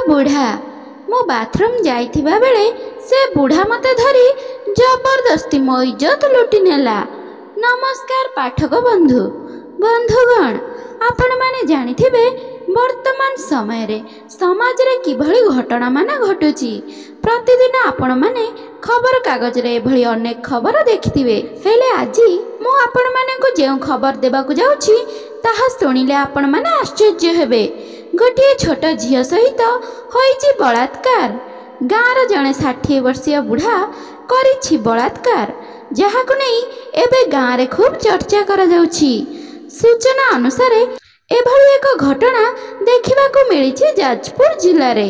बुढ़ा मो बाथरूम जाइथिबा बेले से बुढ़ा मते धरी जबरदस्ती मो इज्जत लुटि नेला। नमस्कार पाठक बंधु बंधुगण, आपण माने जानिथिबे वर्तमान समय रे समाज रे किभली घटना माने घटुची। प्रतिदिन आपण माने खबर कागज रे एभली अनेक खबर देखिथिबे, हेले आजी मु आपण माने को जे खबर देबाकू जाउची ताहा सुनिले आपण माने आश्चर्य हेबे। गोटे छोट झियो सहित होईची बलात्कार। गाँर जड़े 60 वर्षीय बुढ़ा करिछि बलात्कार, जहाकु नहीं एबे गाँव रे खूब चर्चा करा जाउछि। सूचना अनुसार एभली एक घटना देखिबाकू मिलिछि जाजपुर जिले रे।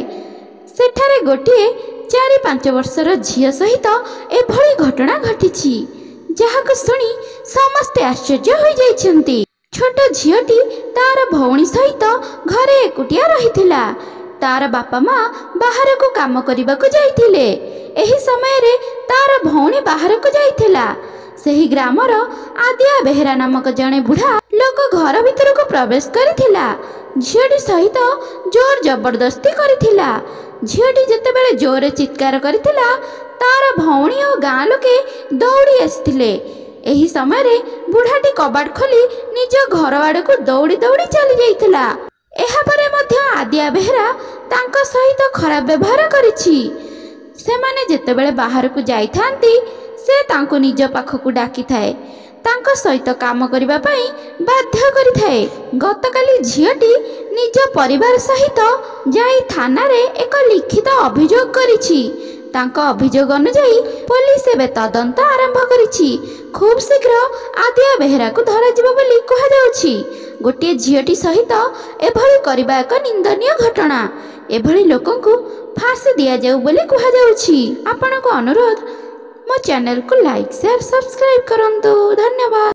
सेठारे गोटे 4-5 वर्षर झियो सहित एभली घटना घटिछि, जहाकू सुनी समस्ते आश्चर्य होई जाइछन्ति। छोट झियोटी तार भौणी सहित घरे एकुटिया रहिथिला। तार बापा माँ बाहर को काम करने को जाइथिले। एही समय रे तार भौणी बाहर को जाइथिला। सेही ग्रामर आदिया बेहेरा नामक जड़े बुढ़ा लोक घर भीतर को प्रवेश करिथिला। झियोटी सहित जोर जबरदस्ती करिथिला। झियोटी जेतेबेले जोर चित्कार करिथिला, तार भौणी और गाँ लोके दौड़ी आसिथिले। एही समय रे बुढ़ाटी कबाट खोली निज घर आड़ को दौड़ी दौड़ी चली जाइथिला। एहा परे मध्य आदिया बेहेरा तांको सहित खराब व्यवहार करिछि। सेमाने जेतेबेले बाहर को जाइथांती से तांको निज पाखकु डाकी थाए, तांको सहित काम करिबा पई बाध्य करिथाए। गतकाली झियोटी निज परिवार सहित जाई थाना रे एक लिखित अभियोग करिछि। तांको अभियोग अनुसार पुलिस एबे तदंत आरंभ करिछि। खूब शीघ्र आदिया बेहेरा को धरा जिवो बोली कहा जाउछि। गोटे झियोटी सहित एभली करिबा एक निंदनीय घटना। एभली लोकंकु फांसी दिया जाउ बोली कहा जाउछि। आपनको अनुरोध, मो चैनल को लाइक शेयर सब्सक्राइब करंतु। धन्यवाद।